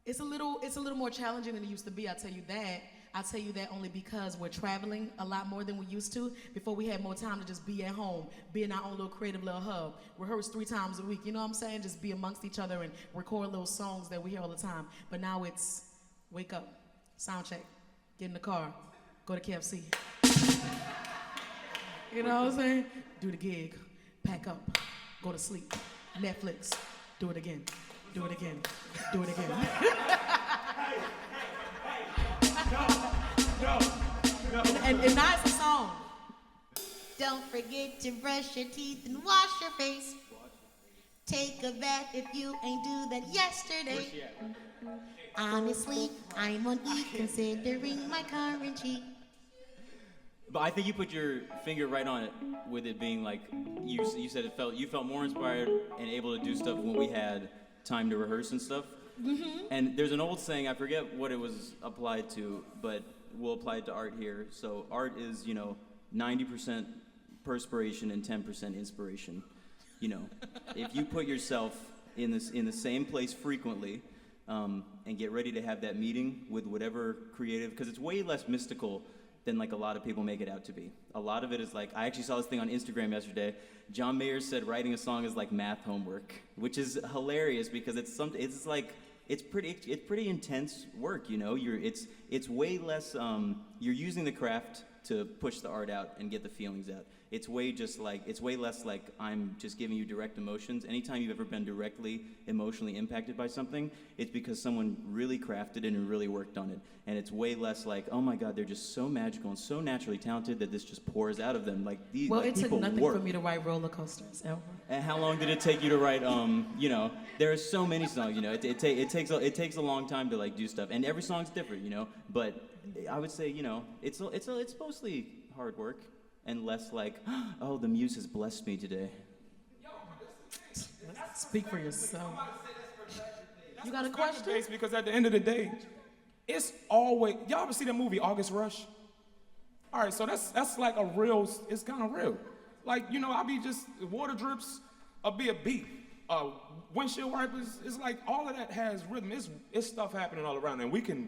It's a little more challenging than it used to be. I tell you that. I tell you that only because we're traveling a lot more than we used to. Before we had more time to just be at home, be in our own little creative little hub, rehearse 3 times a week. You know what I'm saying? Just be amongst each other and record little songs that we hear all the time. But now it's wake up, sound check, get in the car, go to KFC. You know what I'm saying? Do the gig, pack up, go to sleep, Netflix, do it again, do it again, do it again. And now it's a song. Don't forget to brush your teeth and wash your face. Take a bath if you ain't do that yesterday. Honestly, I'm on E considering my currency. But I think you put your finger right on it with it being like you said you felt more inspired and able to do stuff when we had time to rehearse and stuff. Mm-hmm. And there's an old saying, I forget what it was applied to, but we'll apply it to art here. So art is, 90% perspiration and 10% inspiration. If you put yourself in the same place frequently, and get ready to have that meeting with whatever creative, because it's way less mystical than like a lot of people make it out to be. A lot of it is like, I actually saw this thing on Instagram yesterday. John Mayer said writing a song is like math homework, which is hilarious because it's pretty intense work, it's way less, you're using the craft to push the art out and get the feelings out. It's way less like I'm just giving you direct emotions. Anytime you've ever been directly emotionally impacted by something, it's because someone really crafted it and really worked on it. And it's way less like, oh my God, they're just so magical and so naturally talented that this just pours out of them. Well, it took nothing for me to write Roller Coasters, Elva. And how long did it take you to write? There are so many songs. It takes a long time to like do stuff, and every song's different. But I would say it's mostly hard work and less like, oh, the muse has blessed me today. Speak for yourself. You got a question? Because at the end of the day, it's always, y'all ever see that movie August Rush? All right, so that's like a real, it's kind of real. Like, I'll be just, water drips, I'll be a beat. Windshield wipers, it's like all of that has rhythm. It's stuff happening all around, and we can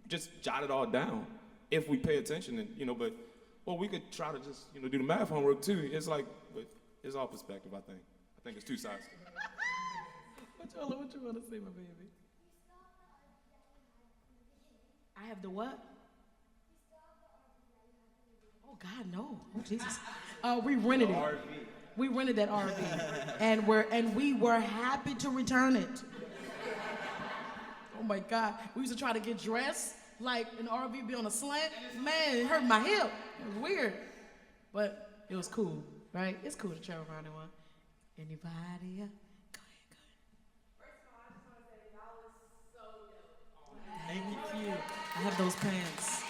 just jot it all down if we pay attention, and, but, well, we could try to just, do the math homework too. It's like, but it's all perspective, I think. I think it's two sides. What you want to say, my baby? I have the what? Oh God, no! Oh Jesus! We rented it. We rented that RV, and we were happy to return it. Oh my God! We used to try to get dressed like an RV be on a slant. Man, it hurt my hip. It was weird, but it was cool, right? It's cool to travel around in one. Anybody? Go ahead. First of all, I just want to say y'all was so dope. Thank you. I have those pants.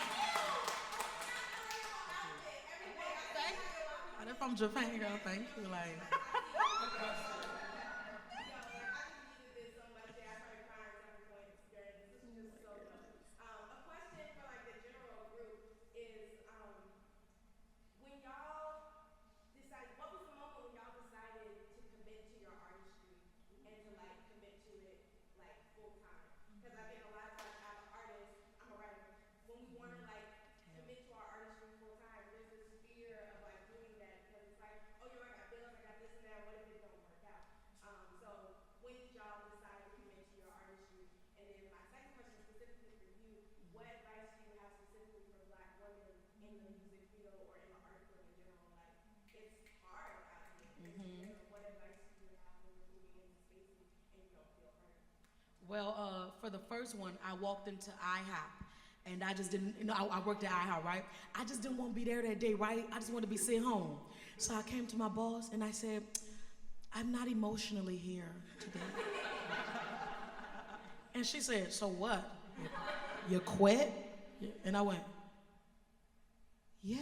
They're from Japan, girl. Thank you. Like. Well, for the first one, I walked into IHOP. And I just didn't, I worked at IHOP, right? I just didn't want to be there that day, right? I just wanted to be sitting home. So I came to my boss and I said, I'm not emotionally here today. And she said, so what? You quit? And I went, yeah,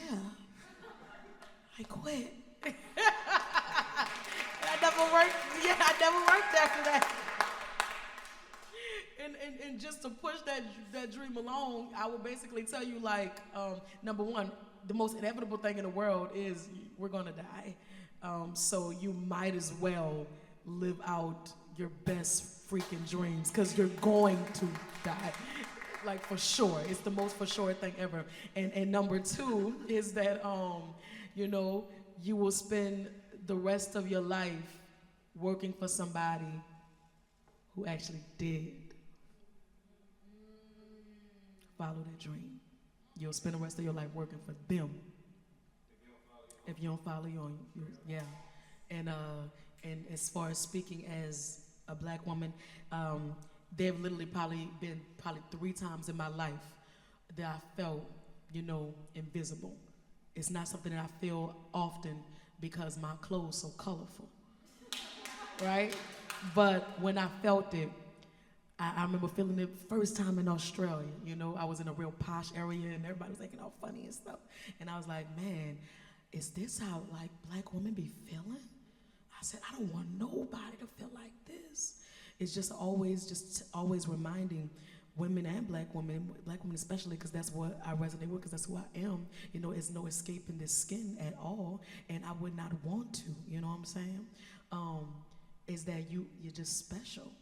I quit. I never worked, yeah, I never worked after that. And just to push that dream along, I would basically tell you like, number one, the most inevitable thing in the world is we're gonna die. So you might as well live out your best freaking dreams because you're going to die. Like for sure, it's the most for sure thing ever. And number two is that you know, you will spend the rest of your life working for somebody who actually did follow that dream. You'll spend the rest of your life working for them. If you don't follow your own, yeah. And as far as speaking as a black woman, there have literally probably been 3 times in my life that I felt, you know, invisible. It's not something that I feel often because my clothes so colorful, right? But when I felt it, I remember feeling it first time in Australia. You know, I was in a real posh area and everybody was acting all funny and stuff. And I was like, man, is this how like black women be feeling? I said, I don't want nobody to feel like this. It's just always reminding women and black women especially, because that's what I resonate with, because that's who I am. You know, it's no escaping this skin at all, and I would not want to. You know what I'm saying? Is that you're just special,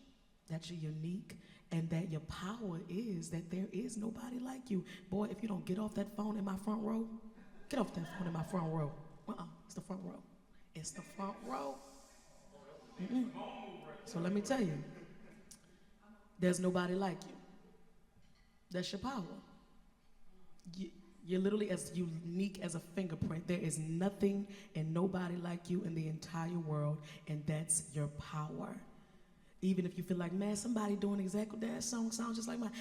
that you're unique, and that your power is that there is nobody like you. Boy, if you don't get off that phone in my front row, get off that phone in my front row. It's the front row. It's the front row. Mm-mm. So let me tell you, there's nobody like you. That's your power. You're literally as unique as a fingerprint. There is nothing and nobody like you in the entire world, and that's your power. Even if you feel like, man, somebody doing exactly that song sounds just like mine.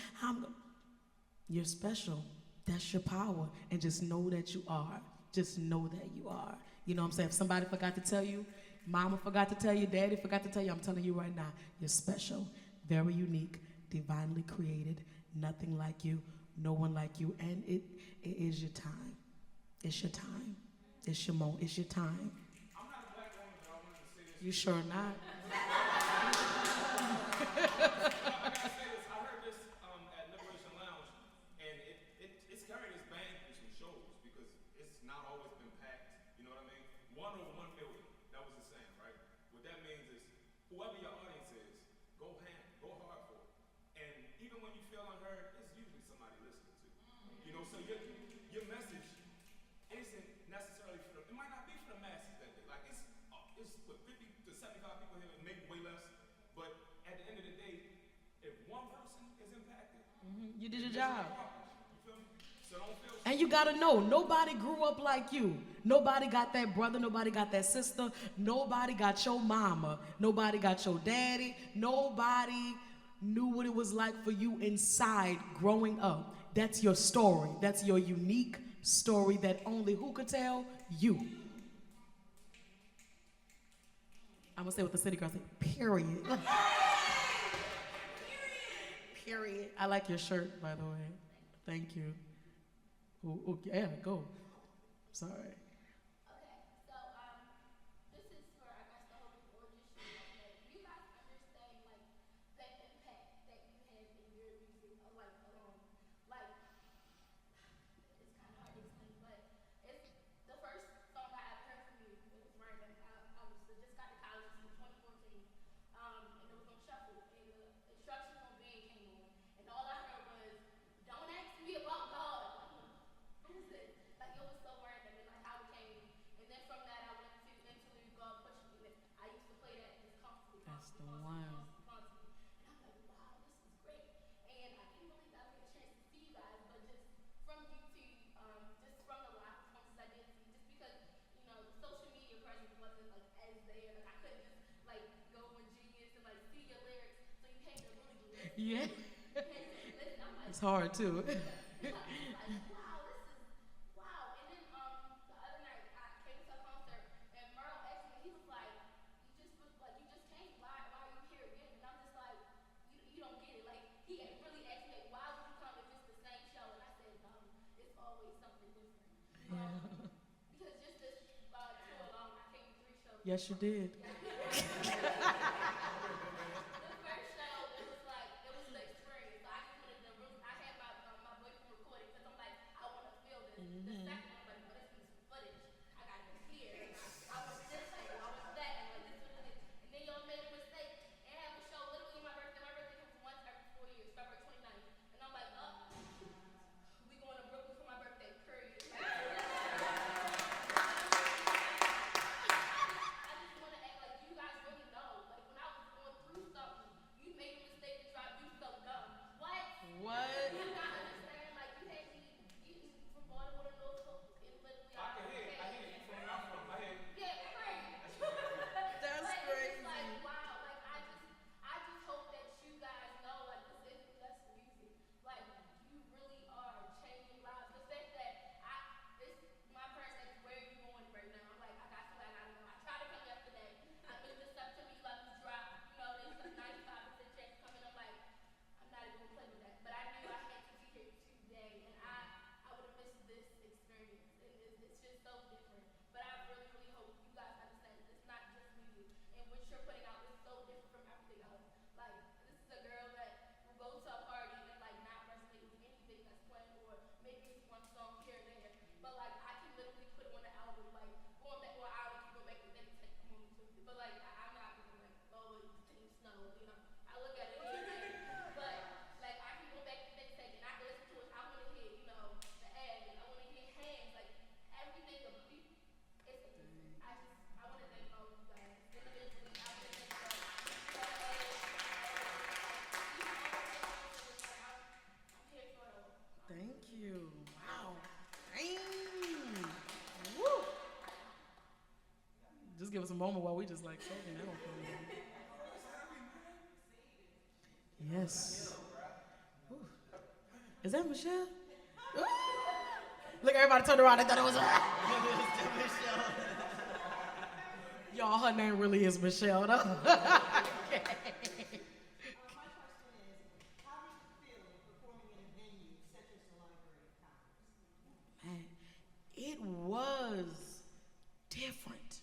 You're special. That's your power. And just know that you are. Just know that you are. You know what I'm saying? If somebody forgot to tell you, mama forgot to tell you, daddy forgot to tell you, I'm telling you right now, you're special, very unique, divinely created, nothing like you, no one like you, and it is your time. It's your time. It's your moment. It's your time. I'm not a black woman, but I wanted to say this. You sure not? I gotta say this. I heard this at Liberation Lounge, and it's carried its bang for some shows because it's not always been packed. You know what I mean? 1 over 1 million. That was the saying, right? What that means is whoever your audience is, go hard for it. And even when you feel unheard, there's usually somebody listening to you. You know, so your message isn't necessarily for the, it might not be for the masses that day. Like it's what 50 to 75 people here, maybe way less. But at the end of the day, if one person is impacted, You did your job. you feel me? So don't feel. And you gotta know, nobody grew up like you. Nobody got that brother, nobody got that sister, nobody got your mama, nobody got your daddy, nobody knew what it was like for you inside growing up. That's your story. That's your unique story that only who could tell? You. I'm gonna say what the city girl said, period. Period. I like your shirt, by the way. Thank you. Oh, yeah, go. Sorry. Okay, so this is for I guess the whole people or just you. Okay, do you guys understand like the impact that you have in your music? Like it's kind of hard to explain, but it's the first song I ever heard from you. It was random. I was just got to college in 2014, and it was on shuffle, and the instructions on band came on, and all I heard was, "Don't ask me about God." Who's this? Like it was so random, and like I Yeah. Listen, I'm like, It's hard too. like, wow, this is wow. And then the other night I came to a concert and Merle asked me, he was like, you just came. Why are you here again? And I'm just like, you don't get it. Like he really asked me, like, why would you come if it's the same show? And I said, it's always something different. Because just this tour alone, I came to 3 shows. Yes, you did. The first show, it was like it was the experience. So I just wanted to really. I had my boyfriend recording because I'm like, I want to feel this. The second one, I'm like, oh, this is some footage. I gotta be here. I want this angle. I want that angle. Like this one, this. And then y'all made a mistake and have a show literally on my birthday. My birthday comes once every 4 years, February 29th. And I'm like, we going to Brooklyn for my birthday. Period. I just want to act like you guys really know. Like when I was going through something, you made a mistake and tried to do so dumb. What? What? You not understand? Like you had me eating from Baltimore to Norfolk and literally I can hear it. I hear you from where I'm from. I hear you. Yeah, crazy. That's But crazy. it's just like wow. Like I just hope that you guys know like this isn't just music. Like you really are changing lives. The fact that it's my parents like, where are you going right now? I'm like, I got somewhere I gotta go. I tried to come yesterday. I missed the September 11th drop. You know, there's 95% chance coming. I'm like, I'm not even gonna play with that. But I knew I had to be here today, and I would have missed this experience. And it's just so different. But I really, really hope you guys understand that it's not just music, and what you're putting out is so different from everything else. Like this is a girl that will go to a party and like not resonate with anything that's playing, or maybe it's one song here and there. But like I can literally put on the album, like going back, well I already can go back and then take the moment to. But like I'm not gonna like, oh it's Team Snow, you know. I look at it here and there. But like I can go back the next second. I can listen to it. I wanna hear, you know, the ad. I wanna hear hands, like everything about you. It's amazing. I wanna thank all of you guys. Individually, I wanna thank you guys. I'm here for it all. Thank you. Wow. Dang. Woo. Just give us a moment while we just like soaking that one for a minute. Yes. Woo. Is that Michelle? Ooh. Look, everybody turned around. I thought it was her. Y'all, her name really is Michelle, though. My question is, how did you feel performing in a venue such as the Library of Congress? Man, it was different.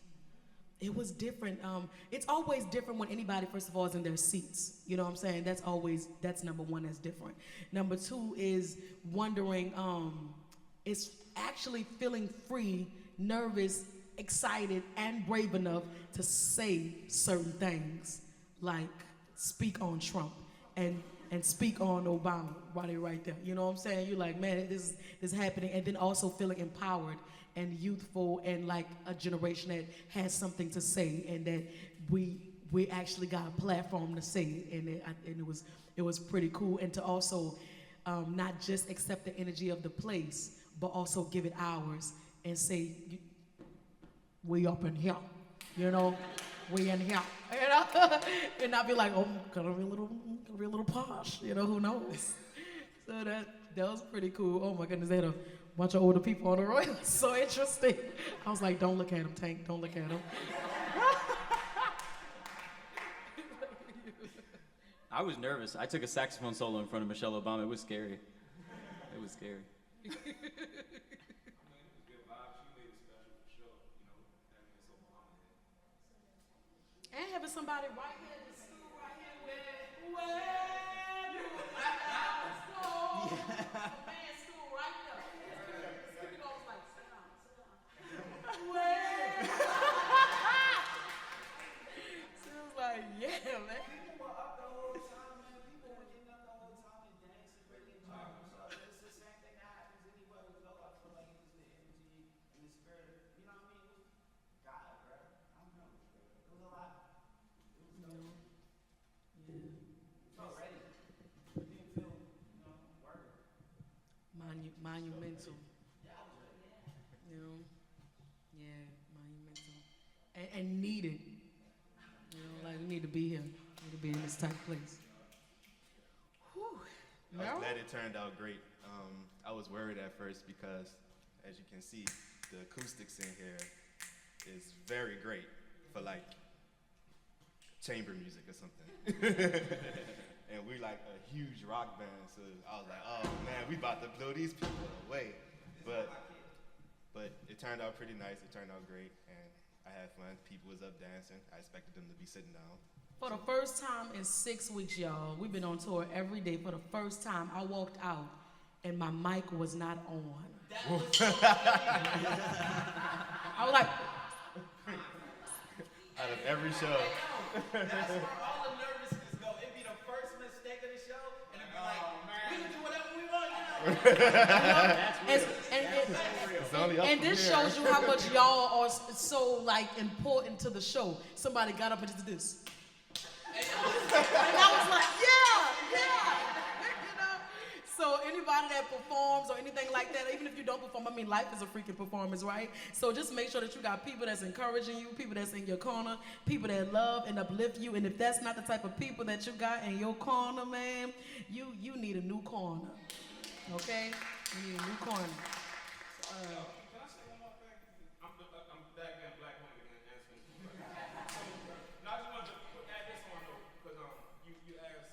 It was different. It's always different when anybody, first of all, is in their seats. You know what I'm saying? That's number one, that's different. Number two is wondering, it's actually feeling free, nervous, excited, and brave enough to say certain things, like speak on Trump and speak on Obama while they're right there. You know what I'm saying? You're like, man, this is happening. And then also feeling empowered and youthful and like a generation that has something to say and that we actually got a platform to say it. And it was pretty cool. And to also not just accept the energy of the place, but also give it ours and say, we up in here, you know, we in here, you know, and not be like, oh, gonna be a little posh, you know, who knows? So that was pretty cool. Oh my goodness, they had a bunch of older people on the road. So interesting. I was like, don't look at him, Tank, don't look at him. I was nervous. I took a saxophone solo in front of Michelle Obama. It was scary. It was scary. Good vibe. She made it special for sure. You know, having this Obama hit. And having somebody right here in the school right here with man school right there. People always like, sit down. So it was like, yeah, man. People were up the whole time, man. People were getting up the whole time and dancing, really enjoying themselves. It's the same thing that happens anywhere we go. I feel like it was the energy and the spirit. You know what I mean? It was God, bro. I don't know. It was a lot. It was dope. Felt ready. It didn't feel, worried. Monumental. Yeah, I was ready. You know? Yeah, monumental. And needed. You know, like we need to be here. We need to be in this type of place. I was glad it turned out great. I was worried at first because, as you can see, the acoustics in here is very great for like chamber music or something. And we like a huge rock band, so I was like, oh man, we about to blow these people away. But it turned out pretty nice. It turned out great, and I had fun. People was up dancing. I expected them to be sitting down. For the first time in 6 weeks, y'all, we've been on tour every day. For the first time, I walked out and my mic was not on. I was like, out of every show. That's where all the nervousness go. It'd be the first mistake of the show, and it'd be like, we can do whatever we want, and this shows you how much y'all are so like important to the show. Somebody got up and just did this. And I was like, yeah. You know? So anybody that performs or anything like that, even if you don't perform, I mean, life is a freaking performance, right? So just make sure that you got people that's encouraging you, people that's in your corner, people that love and uplift you. And if that's not the type of people that you got in your corner, man, you need a new corner, okay? You need a new corner. Can I say one more thing? I'm back in black woman again answering this question. No, I just wanted to add this on though, because you asked,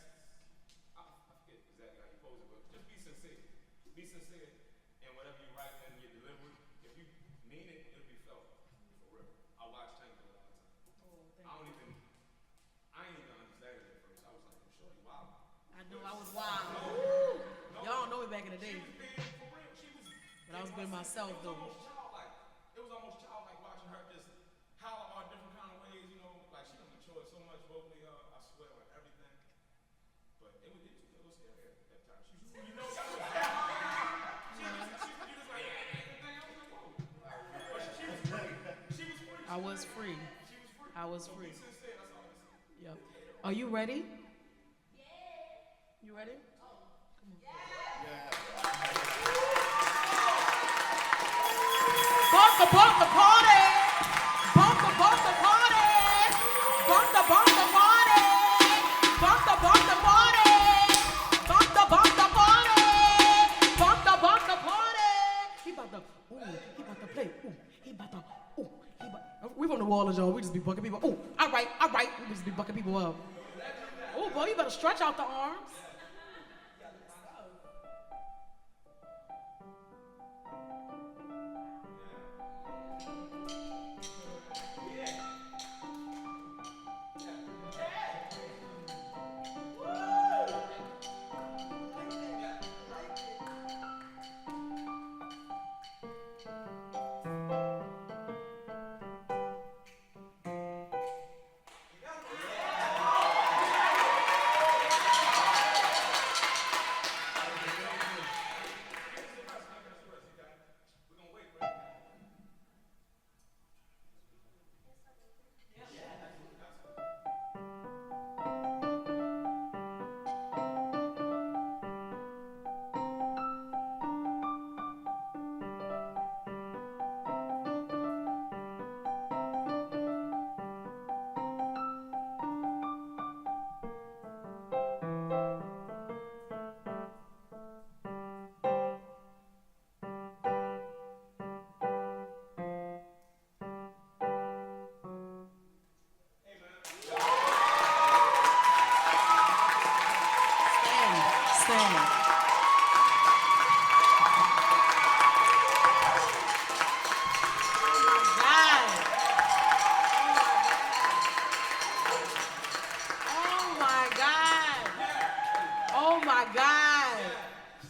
I forget exactly how you posed it, but just be sincere. Be sincere in whatever you write and your delivery. If you mean it, it'll be felt. For real. I watch Tank do it all the time. I ain't even understand it at first. I was like, I'm sure you wild. I know I was wild. Y'all don't know me back in the day. She was being for real. But I was being myself though. It was almost childlike watching her just holler all different kind of ways, you know, like she done matured so much vocally, I swear, on everything. But it was scary at that time. She was, you know, she was like, everything. I was like, whoa. But she was free. I was free. I was free. Be sincere, that's all I can say. Yep. Are you ready? You ready? Bump the party! Bump the party! Bump the party! Bump the party! Bump the party! Bump the party! He about to play. He about to. We from the Wallers, y'all. We just be bucking people. All right. We just be bucking people up. Oh, boy, you better stretch out the arms.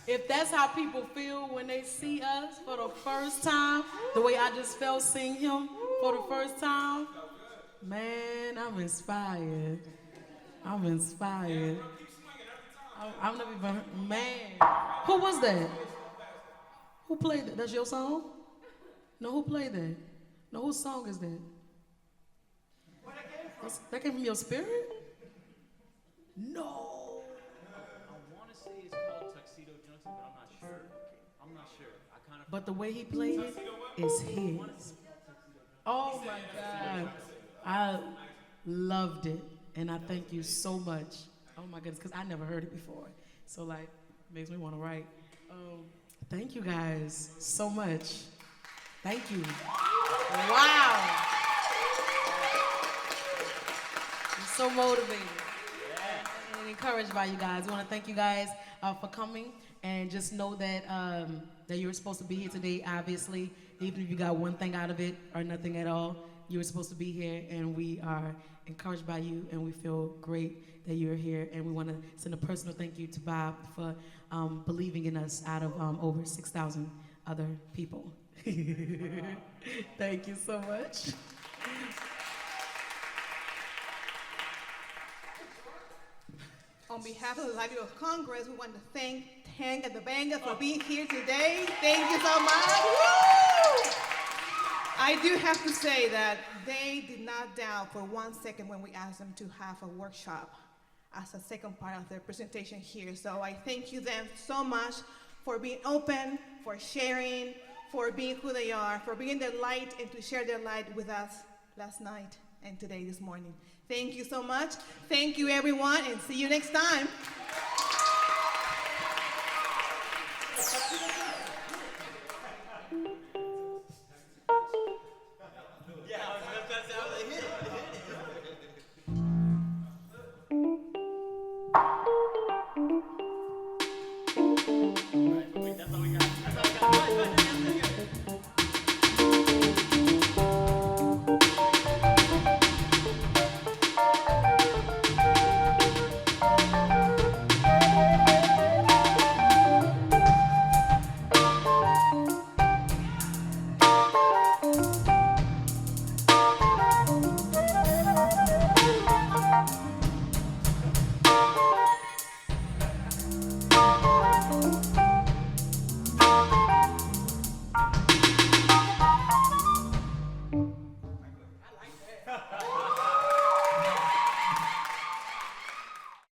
If that's how people feel when they see us for the first time, the way I just felt seeing him for the first time, man, I'm inspired. I'm inspired. I've never even, man. Who was that? Who played that? That's your song? No, who played that? No, whose song is that? That came from your spirit? No. But the way he played it is his. Oh my God. I loved it. And I thank you so much. Oh my goodness, because I never heard it before. So like, Makes me want to write. Thank you guys so much. Thank you. Wow. I'm so motivated and encouraged by you guys. I want to thank you guys for coming, and just know that that you were supposed to be here today. Obviously, even if you got one thing out of it or nothing at all, you were supposed to be here, and we are encouraged by you, and we feel great that you're here. And we want to send a personal thank you to Bob for believing in us out of over 6,000 other people. Thank you so much. On behalf of the Library of Congress, we want to thank Tank and the Bangas for being here today. Thank you so much. Woo! I do have to say that they did not doubt for 1 second when we asked them to have a workshop as a second part of their presentation here. So I thank you them so much for being open, for sharing, for being who they are, for bringing their light and to share their light with us last night and today, this morning. Thank you so much. Thank you, everyone, and see you next time.